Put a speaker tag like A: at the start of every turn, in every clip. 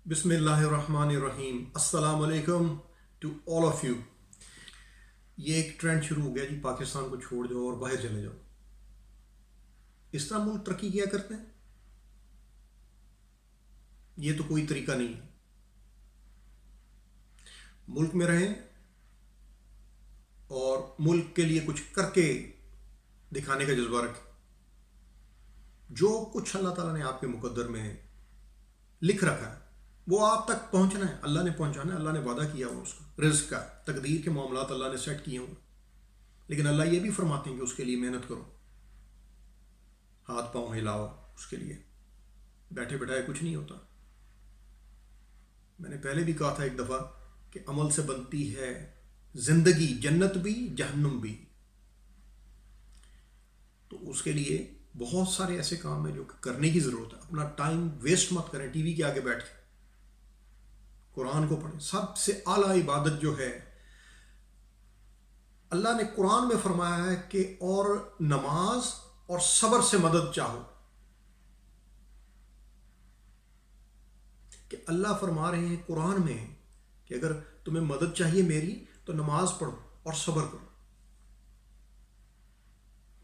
A: بسم اللہ الرحمن الرحیم. السلام علیکم ٹو آل آف یو. یہ ایک ٹرینڈ شروع ہو گیا جی، پاکستان کو چھوڑ جاؤ اور باہر چلے جاؤ. اس طرح ملک ترقی کیا کرتے ہیں؟ یہ تو کوئی طریقہ نہیں ہے. ملک میں رہیں اور ملک کے لیے کچھ کر کے دکھانے کا جذبہ رکھیں. جو کچھ اللہ تعالیٰ نے آپ کے مقدر میں لکھ رکھا ہے وہ آپ تک پہنچنا ہے. اللہ نے پہنچانا ہے، اللہ نے وعدہ کیا ہوا اس کا، رزق کا، تقدیر کے معاملات اللہ نے سیٹ کیے ہوں. لیکن اللہ یہ بھی فرماتے ہیں کہ اس کے لیے محنت کرو، ہاتھ پاؤں ہلاؤ. اس کے لیے بیٹھے بیٹھائے کچھ نہیں ہوتا. میں نے پہلے بھی کہا تھا ایک دفعہ کہ عمل سے بنتی ہے زندگی، جنت بھی جہنم بھی. تو اس کے لیے بہت سارے ایسے کام ہیں جو کرنے کی ضرورت ہے. اپنا ٹائم ویسٹ مت کریں ٹی وی کے آگے بیٹھ کے. قرآن کو پڑھیں. سب سے اعلیٰ عبادت جو ہے، اللہ نے قرآن میں فرمایا ہے کہ اور نماز اور صبر سے مدد چاہو. کہ اللہ فرما رہے ہیں قرآن میں کہ اگر تمہیں مدد چاہیے میری تو نماز پڑھو اور صبر کرو.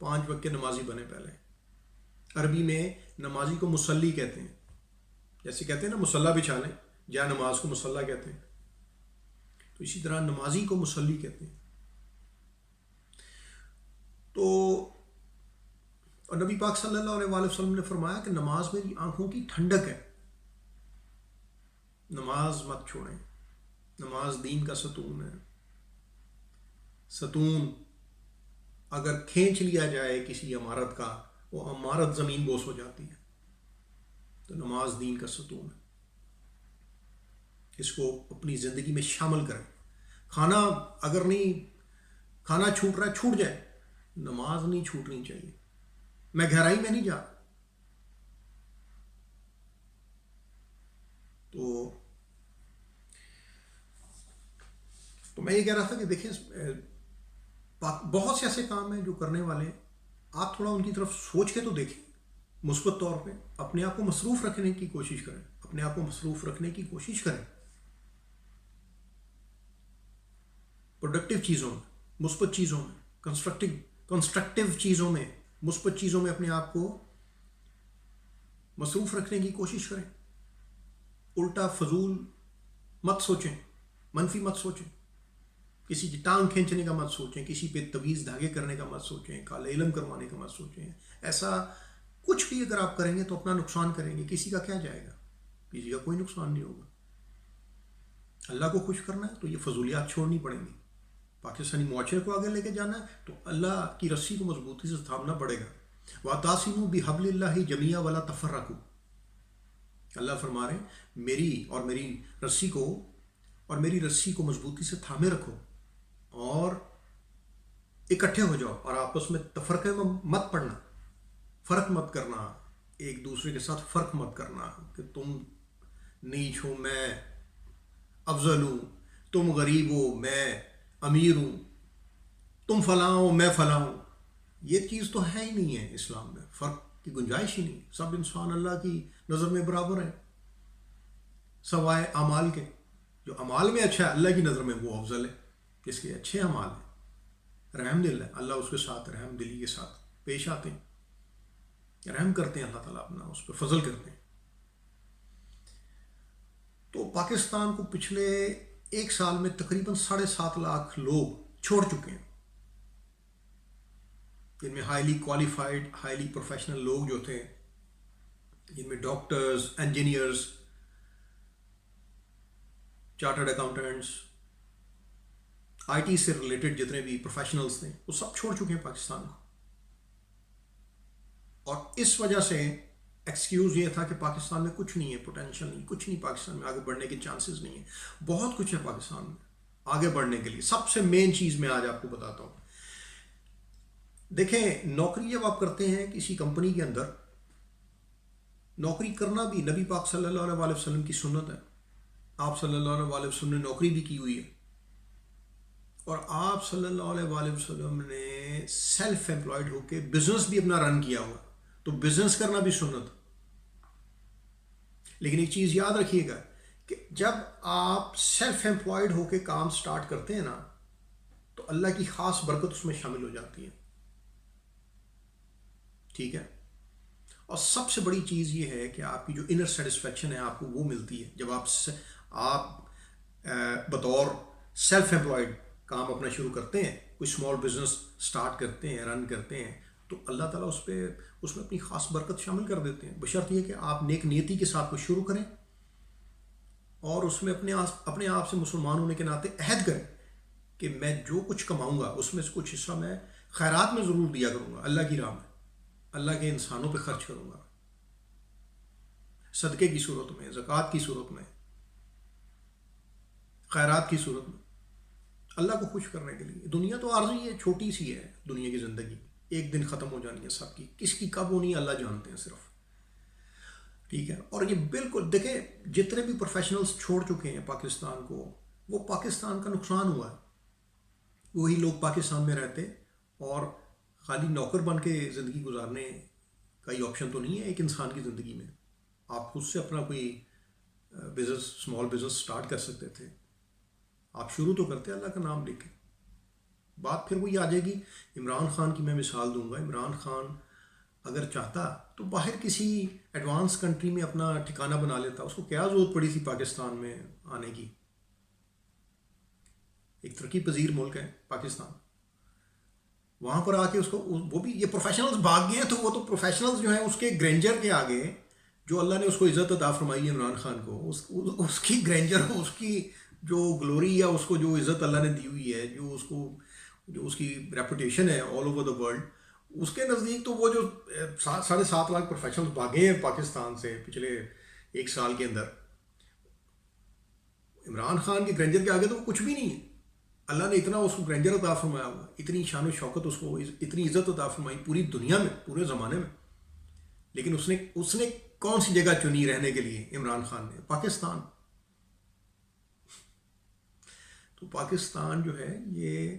A: 5 وقت کے نمازی بنے. پہلے عربی میں نمازی کو مصلی کہتے ہیں. جیسے کہتے ہیں نا مصلی بچھا لیں، جہاں نماز کو مصلی کہتے ہیں، تو اسی طرح نمازی کو مصلی کہتے ہیں. تو اور نبی پاک صلی اللہ علیہ وآلہ وسلم نے فرمایا کہ نماز میری آنکھوں کی ٹھنڈک ہے. نماز مت چھوڑیں. نماز دین کا ستون ہے. ستون اگر کھینچ لیا جائے کسی عمارت کا، وہ عمارت زمین بوس ہو جاتی ہے. تو نماز دین کا ستون ہے. اس کو اپنی زندگی میں شامل کریں. کھانا اگر نہیں، کھانا چھوٹ رہا ہے چھوٹ جائے، نماز نہیں چھوٹنی چاہیے. میں گہرائی میں نہیں جا. تو میں یہ کہہ رہا تھا کہ دیکھیں بہت سے ایسے کام ہیں جو کرنے والے ہیں. آپ تھوڑا ان کی طرف سوچ کے تو دیکھیں. مثبت طور پہ اپنے آپ کو مصروف رکھنے کی کوشش کریں. اپنے آپ کو مصروف رکھنے کی کوشش کریں پروڈکٹیو چیزوں میں، مثبت چیزوں میں، کنسٹرکٹیو چیزوں میں، مثبت چیزوں میں اپنے آپ کو مصروف رکھنے کی کوشش کریں. الٹا فضول مت سوچیں، منفی مت سوچیں. کسی کی ٹانگ کھینچنے کا مت سوچیں، کسی پہ تویز دھاگے کرنے کا مت سوچیں، کالے علم کروانے کا مت سوچیں. ایسا کچھ بھی اگر آپ کریں گے تو اپنا نقصان کریں گے. کسی کا کیا جائے گا؟ کسی کا کوئی نقصان نہیں ہوگا. اللہ کو خوش کرنا ہے تو یہ فضولیات چھوڑنی پڑیں گی. پاکستانی معاشرے کو آگے لے کے جانا ہے تو اللہ کی رسی کو مضبوطی سے تھامنا پڑے گا. وَاعْتَصِمُوا بِحَبْلِ اللَّهِ جَمِيعًا وَلَا تَفَرَّقُوا. اللہ فرما رہے ہیں میری رسی کو مضبوطی سے تھامے رکھو اور اکٹھے ہو جاؤ، اور آپس میں تفرقے میں مت پڑنا، فرق مت کرنا، ایک دوسرے کے ساتھ فرق مت کرنا کہ تم نیچ ہو میں افضل ہوں، تم غریب ہو میں امیر ہوں، تم فلاں ہو میں فلاں ہوں. یہ چیز تو ہے ہی نہیں ہے اسلام میں. فرق کی گنجائش ہی نہیں. سب انسان اللہ کی نظر میں برابر ہیں سوائے اعمال کے. جو اعمال میں اچھا ہے اللہ کی نظر میں وہ افضل ہے. جس کے اچھے اعمال ہیں، رحم دل ہے، اللہ اس کے ساتھ رحم دلی کے ساتھ پیش آتے ہیں، رحم کرتے ہیں. اللہ تعالیٰ اپنا اس پہ فضل کرتے ہیں. تو پاکستان کو پچھلے 1 سال میں تقریباً 7.5 لاکھ لوگ چھوڑ چکے ہیں. جن میں ہائیلی کوالیفائڈ، ہائیلی پروفیشنل لوگ جو تھے، جن میں doctors, engineers, chartered accountants, I T سے ریلیٹڈ جتنے بھی پروفیشنلز تھے وہ سب چھوڑ چکے ہیں پاکستان کو. اور اس وجہ سے ایکسکیوز یہ تھا کہ پاکستان میں کچھ نہیں ہے، پوٹینشیل نہیں، کچھ نہیں پاکستان میں، آگے بڑھنے کے چانسز نہیں ہیں. بہت کچھ ہے پاکستان میں آگے بڑھنے کے لیے. سب سے مین چیز میں آج آپ کو بتاتا ہوں. دیکھیں، نوکری جب آپ کرتے ہیں کسی کمپنی کے اندر، نوکری کرنا بھی نبی پاک صلی اللہ علیہ وآلہ وسلم کی سنت ہے. آپ صلی اللہ علیہ وآلہ وسلم نے نوکری بھی کی ہوئی ہے، اور آپ صلی اللہ علیہ وآلہ وسلم نے سیلف امپلائڈ ہو کے بزنس بھی اپنا رن کیا ہوا. تو بزنس کرنا بھی سنت. لیکن ایک چیز یاد رکھیے گا کہ جب آپ سیلف ایمپلائڈ ہو کے کام سٹارٹ کرتے ہیں نا تو اللہ کی خاص برکت اس میں شامل ہو جاتی ہے. ٹھیک ہے. اور سب سے بڑی چیز یہ ہے کہ آپ کی جو انر سیٹسفیکشن ہے آپ کو وہ ملتی ہے جب آپ بطور سیلف ایمپلائڈ کام اپنا شروع کرتے ہیں, کوئی اسمال بزنس سٹارٹ کرتے ہیں, رن کرتے ہیں, تو اللہ تعالیٰ اس میں اپنی خاص برکت شامل کر دیتے ہیں, بشرط یہ کہ آپ نیک نیتی کے ساتھ کو شروع کریں اور اس میں اپنے آپ سے مسلمان ہونے کے ناطے عہد کریں کہ میں جو کچھ کماؤں گا اس میں سے کچھ حصہ میں خیرات میں ضرور دیا کروں گا, اللہ کی راہ میں, اللہ کے انسانوں پہ خرچ کروں گا, صدقے کی صورت میں, زکوٰۃ کی صورت میں, خیرات کی صورت میں, اللہ کو خوش کرنے کے لیے. دنیا تو عارضی ہے, چھوٹی سی ہے دنیا کی زندگی, ایک دن ختم ہو جانی ہے سب کی, کس کی کب ہونی ہے اللہ جانتے ہیں صرف. ٹھیک ہے. اور یہ بالکل دیکھیں جتنے بھی پروفیشنلز چھوڑ چکے ہیں پاکستان کو, وہ پاکستان کا نقصان ہوا ہے. وہی لوگ پاکستان میں رہتے اور خالی نوکر بن کے زندگی گزارنے کا ہی آپشن تو نہیں ہے ایک انسان کی زندگی میں. آپ خود سے اپنا کوئی بزنس, اسمال بزنس سٹارٹ کر سکتے تھے. آپ شروع تو کرتے اللہ کا نام لے کے. بات پھر وہی آ جائے گی. عمران خان کی میں مثال دوں گا. عمران خان اگر چاہتا تو باہر کسی ایڈوانس کنٹری میں اپنا ٹھکانہ بنا لیتا. اس کو کیا ضرورت پڑی تھی پاکستان میں آنے کی؟ ایک ترقی پذیر ملک ہے پاکستان. وہاں پر آ کے اس کو وہ بھی یہ پروفیشنلز بھاگ گئے ہیں, تو وہ تو پروفیشنلز جو ہیں اس کے گرینجر کے آگے جو اللہ نے اس کو عزت عطا فرمائی ہے عمران خان کو, اس کی گرینجر, اس کی جو گلوری یا اس کو جو عزت اللہ نے دی ہوئی ہے, جو اس کی ریپوٹیشن ہے آل اوور دا ورلڈ, اس کے نزدیک تو وہ جو 7.5 لاکھ پروفیشنلز بھاگے ہیں پاکستان سے پچھلے 1 سال کے اندر, عمران خان کے گرینجر کے آگے تو وہ کچھ بھی نہیں ہے. اللہ نے اتنا اس کو گرینجر عطا فرمایا ہوا, اتنی شان و شوکت اس کو, اتنی عزت عطا فرمائی پوری دنیا میں, پورے زمانے میں. لیکن اس نے کون سی جگہ چنی رہنے کے لیے؟ عمران خان نے پاکستان. تو پاکستان جو ہے یہ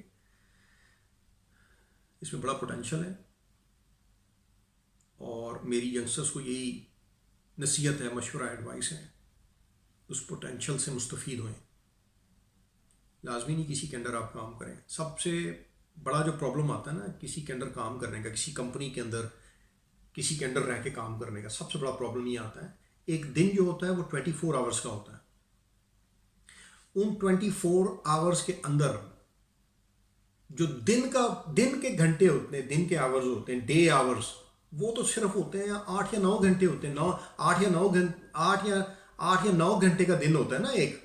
A: اس میں بڑا پوٹینشل ہے, اور میری ینگسٹرس کو یہی نصیحت ہے, مشورہ, ایڈوائس ہے, اس پوٹینشل سے مستفید ہوئیں. لازمی نہیں کسی کے انڈر آپ کام کریں. سب سے بڑا جو پرابلم آتا ہے نا کسی کے انڈر کام کرنے کا, کسی کمپنی کے اندر کسی کے انڈر رہ کے کام کرنے کا, سب سے بڑا پرابلم یہ آتا ہے ایک دن جو ہوتا ہے وہ 24 آورس کا ہوتا ہے. ان 24 آورس کے اندر جو دن کے گھنٹے ہوتے ہیں, دن کے آورز ہوتے ہیں, ڈے آورز, وہ تو صرف ہوتے ہیں 8 یا 9 گھنٹے ہوتے ہیں. 8 یا 9 گھنٹے کا دن ہوتا ہے نا ایک.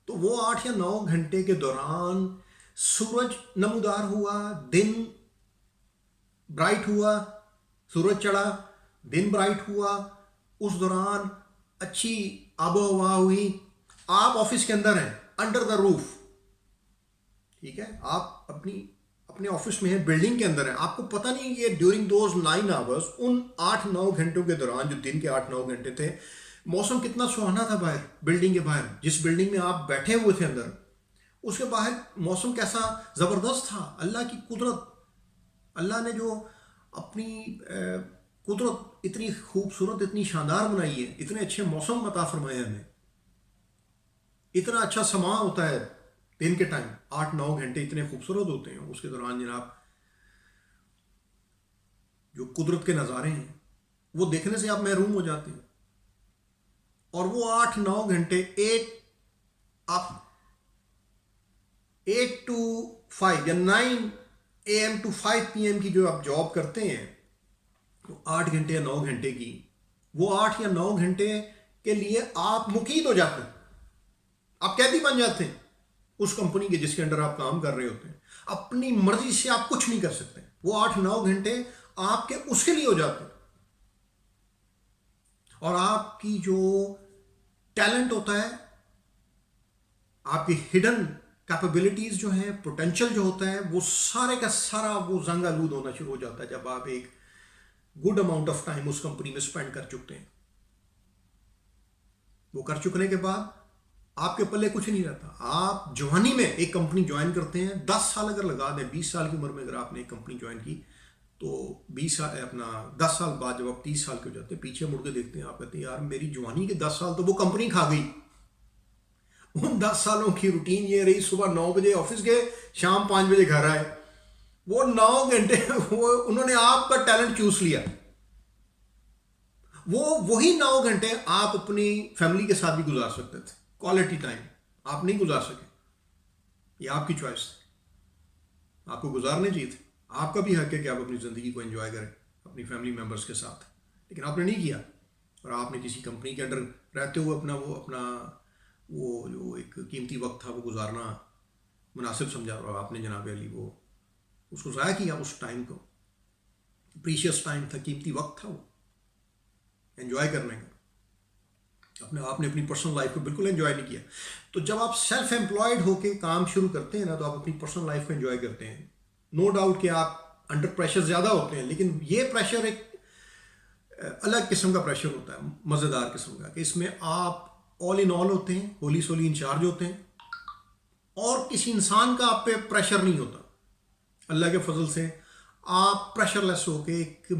A: تو وہ 8 یا 9 گھنٹے کے دوران سورج نمودار ہوا, دن برائٹ ہوا, سورج چڑھا, دن برائٹ ہوا, اس دوران اچھی آب و ہوا ہوئی. آپ آفس کے اندر ہیں, انڈر دا روف, ٹھیک ہے, آپ اپنے آفس میں ہیں, بلڈنگ کے اندر ہیں, آپ کو پتہ نہیں یہ ڈیورنگ دوز 9 آورس, ان 8-9 گھنٹوں کے دوران جو دن کے 8-9 گھنٹے تھے, موسم کتنا سہانا تھا باہر, بلڈنگ کے باہر, جس بلڈنگ میں آپ بیٹھے ہوئے تھے اندر, اس کے باہر موسم کیسا زبردست تھا. اللہ کی قدرت, اللہ نے جو اپنی قدرت اتنی خوبصورت, اتنی شاندار بنائی ہے, اتنے اچھے موسم عطا فرمائے ہمیں, اتنا اچھا سما ہوتا ہے دن کے ٹائم, 8-9 گھنٹے اتنے خوبصورت ہوتے ہیں. اس کے دوران جناب جو قدرت کے نظارے ہیں وہ دیکھنے سے آپ محروم ہو جاتے ہیں. اور وہ 8-9 گھنٹے 8 to 5 یا 9 AM to 5 PM کی جو آپ جاب کرتے ہیں, وہ 8 گھنٹے یا 9 گھنٹے کی, وہ 8 یا 9 گھنٹے کے لیے آپ مقید ہو جاتے ہیں, آپ قیدی بن جاتے ہیں اس کمپنی کے جس کے انڈر آپ کام کر رہے ہوتے ہیں. اپنی مرضی سے آپ کچھ نہیں کر سکتے. وہ 8-9 گھنٹے آپ کے اس کے لیے ہو جاتے ہیں, اور آپ کی جو ٹیلنٹ ہوتا ہے, آپ کی ہڈن کیپیبلٹیز جو ہیں, پوٹینشل جو ہوتا ہے, وہ سارے کا سارا وہ زنگ آلود ہونا شروع ہو جاتا ہے جب آپ ایک گڈ اماؤنٹ آف ٹائم اس کمپنی میں اسپینڈ کر چکتے ہیں. وہ کر چکنے کے بعد آپ کے پلے کچھ نہیں رہتا. آپ جوانی میں ایک کمپنی جوائن کرتے ہیں, 10 سال اگر لگا دیں, 20 سال کی عمر میں اگر آپ نے ایک کمپنی جوائن کی, تو 20 سال اپنا 10 سال بعد جب آپ 30 سال کے ہو جاتے ہیں پیچھے مڑ کے دیکھتے ہیں آپ کہتے ہیں یار میری جوانی کے 10 سال تو وہ کمپنی کھا گئی. ان 10 سالوں کی روٹین یہ رہی صبح 9 بجے آفس گئے شام 5 بجے گھر آئے. وہ 9 گھنٹے وہ انہوں نے آپ کا ٹیلنٹ چوز لیا. وہی 9 گھنٹے آپ اپنی فیملی کے ساتھ بھی گزار سکتے تھے. کوالٹی ٹائم آپ نہیں گزار سکے. یہ آپ کی چوائس ہے. آپ کو گزارنے چاہیے تھے. آپ کا بھی حق ہے کہ آپ اپنی زندگی کو انجوائے کریں اپنی فیملی ممبرس کے ساتھ. لیکن آپ نے نہیں کیا اور آپ نے کسی کمپنی کے انڈر رہتے ہوئے اپنا وہ جو ایک قیمتی وقت تھا وہ گزارنا مناسب سمجھا اور آپ نے جناب علی وہ اس کو ضائع کیا. اس ٹائم کو پریشیس ٹائم تھا, قیمتی وقت تھا وہ انجوائے کرنے کا. آپ نے اپنی پرسنل لائف کو بالکل انجوائے نہیں کیا. تو جب آپ سیلف امپلائڈ ہو کے کام شروع کرتے ہیں نا تو آپ اپنی پرسنل لائف کو انجوائے کرتے ہیں. نو ڈاؤٹ کہ آپ انڈر پریشر زیادہ ہوتے ہیں, لیکن یہ پریشر ایک الگ قسم کا پریشر ہوتا ہے, مزیدار قسم کا, کہ اس میں آپ آل ان آل ہوتے ہیں, ہولی سولی انچارج ہوتے ہیں اور کسی انسان کا آپ پہ پریشر نہیں ہوتا. اللہ کے فضل سے آپ پریشر لیس ہو کے ایک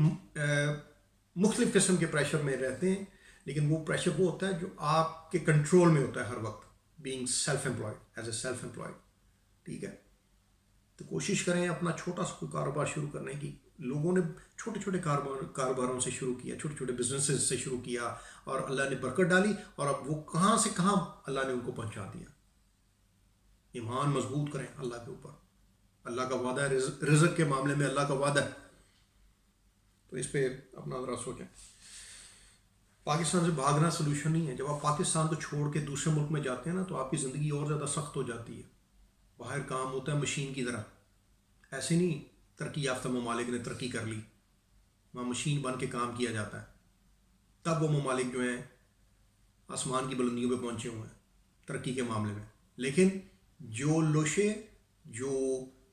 A: مختلف قسم کے پریشر میں رہتے ہیں. لیکن وہ پریشر وہ ہوتا ہے جو آپ کے کنٹرول میں ہوتا ہے ہر وقت, being self employed, as a self employed. ٹھیک ہے, تو کوشش کریں اپنا چھوٹا سا کوئی کاروبار شروع کرنے کی. لوگوں نے چھوٹے چھوٹے کاروباروں سے شروع کیا, چھوٹے چھوٹے بزنسز سے شروع کیا اور اللہ نے برکت ڈالی اور اب وہ کہاں سے کہاں اللہ نے ان کو پہنچا دیا. ایمان مضبوط کریں اللہ کے اوپر. اللہ کا وعدہ ہے, رزق کے معاملے میں اللہ کا وعدہ ہے. تو اس پہ اپنا ذرا سوچیں. پاکستان سے بھاگنا سلوشن نہیں ہے. جب آپ پاکستان کو چھوڑ کے دوسرے ملک میں جاتے ہیں نا تو آپ کی زندگی اور زیادہ سخت ہو جاتی ہے. باہر کام ہوتا ہے مشین کی طرح, ایسے نہیں ترقی یافتہ ممالک نے ترقی کر لی, وہاں مشین بن کے کام کیا جاتا ہے. تب وہ ممالک جو ہیں آسمان کی بلندیوں پہ پہنچے ہوئے ہیں ترقی کے معاملے میں. لیکن جو لوشے جو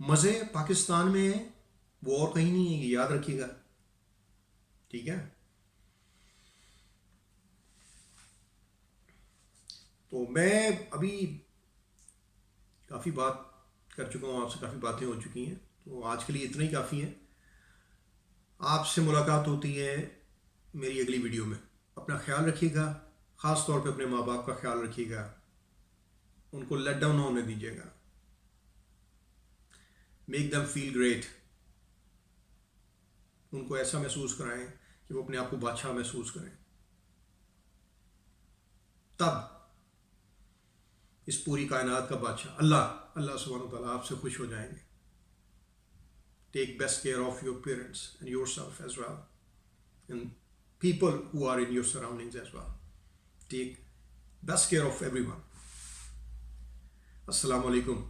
A: مزے پاکستان میں ہیں وہ اور کہیں نہیں ہے, یہ یاد رکھیے گا. ٹھیک ہے, تو میں ابھی کافی بات کر چکا ہوں آپ سے, کافی باتیں ہو چکی ہیں, تو آج کے لیے اتنا ہی کافی ہے. آپ سے ملاقات ہوتی ہے میری اگلی ویڈیو میں. اپنا خیال رکھیے گا, خاص طور پہ اپنے ماں باپ کا خیال رکھیے گا, ان کو لیٹ ڈاؤن نہ ہونے دیجیے گا. میک دم فیل گریٹ. ان کو ایسا محسوس کرائیں کہ وہ اپنے آپ کو بادشاہ محسوس کریں. تب اس پوری کائنات کا بادشاہ اللہ سبحانہ وتعالیٰ آپ سے خوش ہو جائیں گے. Take best care of your parents and yourself as well and people who are in your surroundings as well. Take best care of everyone. السلام علیکم.